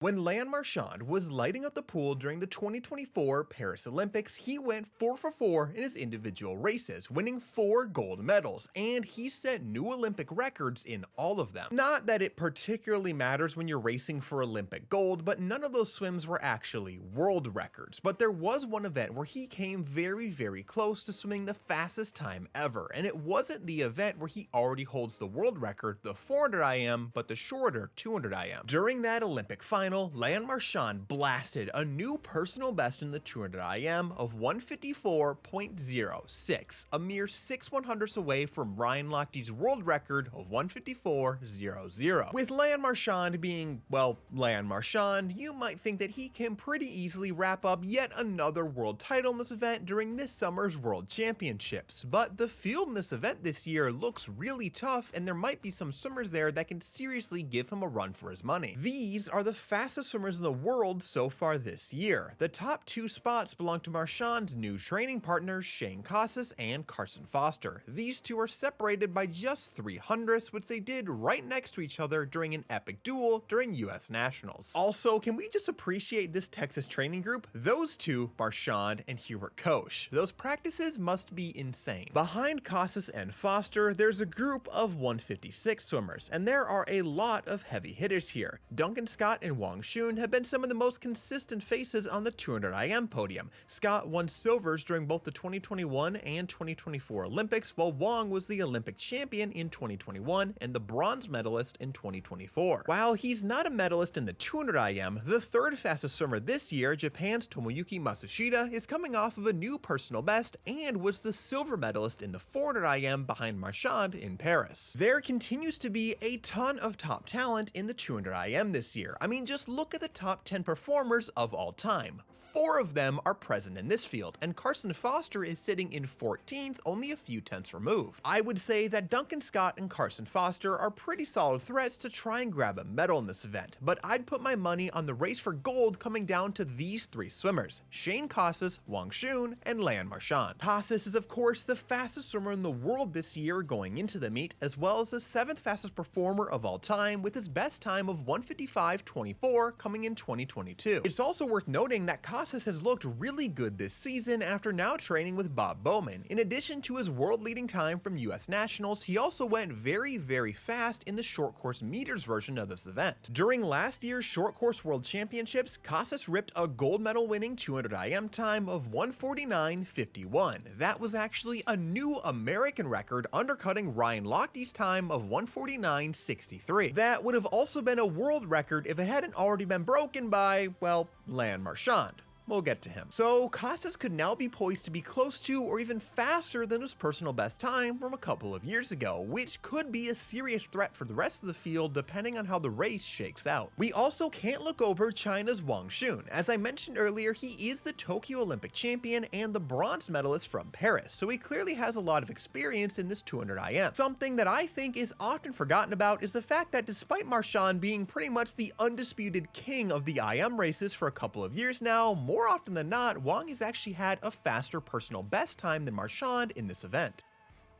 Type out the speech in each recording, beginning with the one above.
When Leon Marchand was lighting up the pool during the 2024 Paris Olympics, he went 4 for 4 in his individual races, winning 4 gold medals, and he set new Olympic records in all of them. Not that it particularly matters when you're racing for Olympic gold, but none of those swims were actually world records. But there was one event where he came very close to swimming the fastest time ever, and it wasn't the event where he already holds the world record, the 400 IM, but the shorter 200 IM. During that Olympic final, Leon Marchand blasted a new personal best in the 200 IM of 154.06, a mere 6/100ths away from Ryan Lochte's world record of 154.00. With Leon Marchand being, well, Leon Marchand, you might think that he can pretty easily wrap up yet another world title in this event during this summer's World Championships, but the field in this event this year looks really tough, and there might be some swimmers there that can seriously give him a run for his money. These are the fastest swimmers in the world so far this year. The top 2 spots belong to Marchand's new training partners Shane Casas and Carson Foster. These two are separated by just 300ths, which they did right next to each other during an epic duel during US Nationals. Also, can we just appreciate this Texas training group? Those two, Marchand and Hubert Koch. Those practices must be insane. Behind Casas and Foster, there's a group of 156 swimmers, and there are a lot of heavy hitters here. Duncan Scott and Wang Shun have been some of the most consistent faces on the 200 IM podium. Scott won silvers during both the 2021 and 2024 Olympics, while Wang was the Olympic champion in 2021 and the bronze medalist in 2024. While he's not a medalist in the 200 IM, the third fastest swimmer this year, Japan's Tomoyuki Matsushita, is coming off of a new personal best and was the silver medalist in the 400 IM behind Marchand in Paris. There continues to be a ton of top talent in the 200 IM this year. I mean, just look at the top 10 performers of all time. 4 of them are present in this field, and Carson Foster is sitting in 14th, only a few tenths removed. I would say that Duncan Scott and Carson Foster are pretty solid threats to try and grab a medal in this event, but I'd put my money on the race for gold coming down to these 3 swimmers: Shane Casas, Wang Shun, and Leon Marchand. Casas is of course the fastest swimmer in the world this year going into the meet, as well as the 7th fastest performer of all time with his best time of 155.24 coming in 2022. It's also worth noting that Casas has looked really good this season after now training with Bob Bowman. In addition to his world-leading time from US Nationals, he also went very fast in the short course meters version of this event. During last year's short course world championships, Casas ripped a gold medal winning 200 IM time of 149.51. That was actually a new American record, undercutting Ryan Lochte's time of 149.63. That would have also been a world record if it hadn't already been broken by, well, Leon Marchand. We'll get to him. So Casas could now be poised to be close to or even faster than his personal best time from a couple of years ago, which could be a serious threat for the rest of the field depending on how the race shakes out. We also can't look over China's Wang Shun. As I mentioned earlier, he is the Tokyo Olympic champion and the bronze medalist from Paris, so he clearly has a lot of experience in this 200 IM. Something that I think is often forgotten about is the fact that despite Marchand being pretty much the undisputed king of the IM races for a couple of years now, more often than not, Wang has actually had a faster personal best time than Marchand in this event.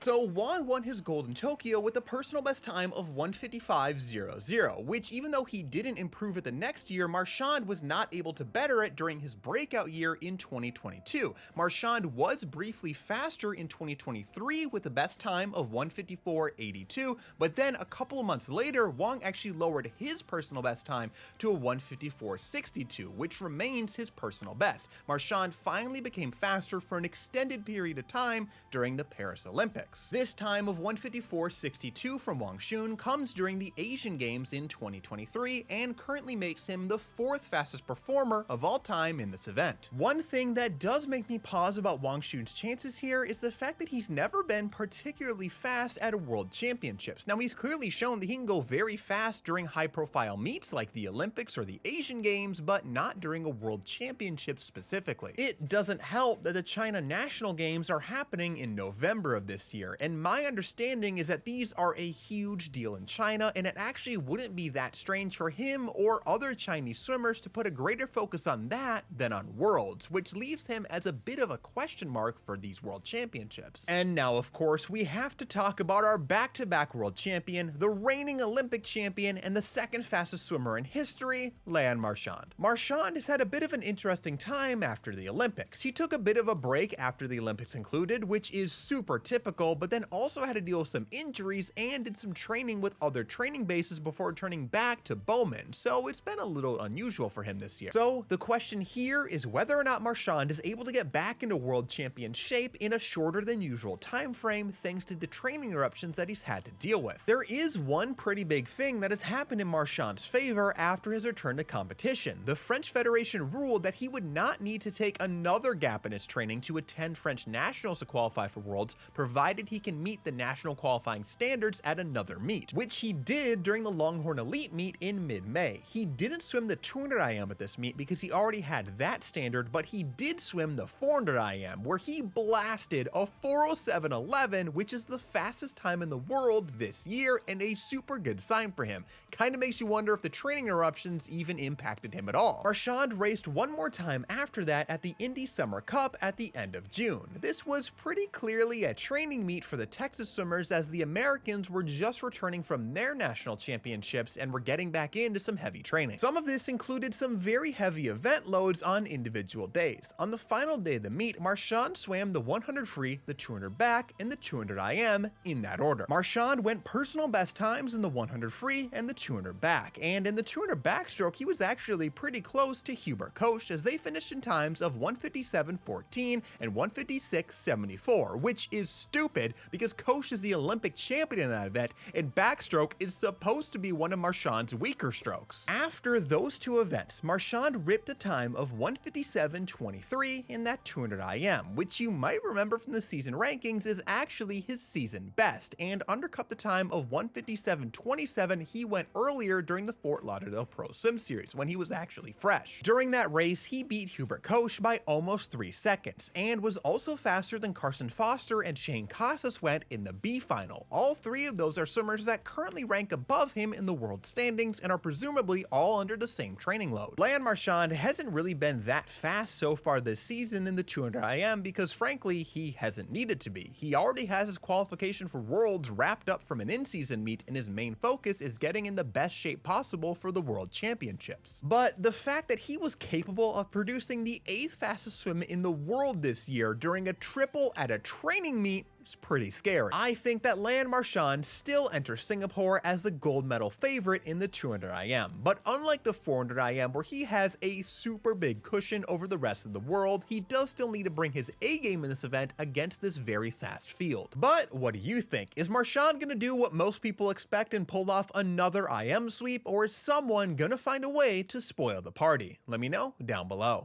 So Wang won his gold in Tokyo with a personal best time of 155.00, which even though he didn't improve it the next year, Marchand was not able to better it during his breakout year in 2022. Marchand was briefly faster in 2023 with a best time of 154.82, but then a couple of months later, Wang actually lowered his personal best time to a 154.62, which remains his personal best. Marchand finally became faster for an extended period of time during the Paris Olympics. This time of 154.62 from Wang Shun comes during the Asian Games in 2023 and currently makes him the 4th fastest performer of all time in this event. One thing that does make me pause about Wang Shun's chances here is the fact that he's never been particularly fast at World Championships. Now, he's clearly shown that he can go very fast during high-profile meets like the Olympics or the Asian Games, but not during a World Championship specifically. It doesn't help that the China National Games are happening in November of this year, here, and my understanding is that these are a huge deal in China, and it actually wouldn't be that strange for him or other Chinese swimmers to put a greater focus on that than on Worlds, which leaves him as a bit of a question mark for these World Championships. And now, of course, we have to talk about our back-to-back world champion, the reigning Olympic champion, and the second fastest swimmer in history, Leon Marchand. Marchand has had a bit of an interesting time after the Olympics. He took a bit of a break after the Olympics concluded, which is super typical, but then also had to deal with some injuries and did some training with other training bases before turning back to Bowman, so it's been a little unusual for him this year. So the question here is whether or not Marchand is able to get back into world champion shape in a shorter than usual time frame thanks to the training interruptions that he's had to deal with. There is one pretty big thing that has happened in Marchand's favor after his return to competition. The French Federation ruled that he would not need to take another gap in his training to attend French nationals to qualify for Worlds, provided he can meet the national qualifying standards at another meet, which he did during the Longhorn Elite meet in mid-May. He didn't swim the 200 IM at this meet because he already had that standard, but he did swim the 400 IM, where he blasted a 4:07.11, which is the fastest time in the world this year and a super good sign for him. Kinda makes you wonder if the training interruptions even impacted him at all. Marchand raced one more time after that at the Indy Summer Cup at the end of June. This was pretty clearly a training meet for the Texas swimmers, as the Americans were just returning from their national championships and were getting back into some heavy training. Some of this included some very heavy event loads on individual days. On the final day of the meet, Marchand swam the 100 free, the 200 back, and the 200 IM in that order. Marchand went personal best times in the 100 free and the 200 back, and in the 200 backstroke he was actually pretty close to Hubert Koch, as they finished in times of 157.14 and 156.74, which is stupid because Koch is the Olympic champion in that event, and backstroke is supposed to be one of Marchand's weaker strokes. After those two events, Marchand ripped a time of 157.23 in that 200 IM, which you might remember from the season rankings is actually his season best, and undercut the time of 157.27 he went earlier during the Fort Lauderdale Pro Swim Series when he was actually fresh. During that race, he beat Hubert Koch by almost 3 seconds, and was also faster than Carson Foster and Shane Casas went in the B final. All three of those are swimmers that currently rank above him in the world standings and are presumably all under the same training load. Leon Marchand hasn't really been that fast so far this season in the 200 IM because frankly he hasn't needed to be. He already has his qualification for Worlds wrapped up from an in-season meet, and his main focus is getting in the best shape possible for the World Championships. But the fact that he was capable of producing the 8th fastest swim in the world this year during a triple at a training meet is pretty scary. I think that Leon Marchand still enters Singapore as the gold medal favorite in the 200 IM, but unlike the 400 IM where he has a super big cushion over the rest of the world, he does still need to bring his A game in this event against this very fast field. But what do you think? Is Marchand gonna do what most people expect and pull off another IM sweep, or is someone gonna find a way to spoil the party? Let me know down below.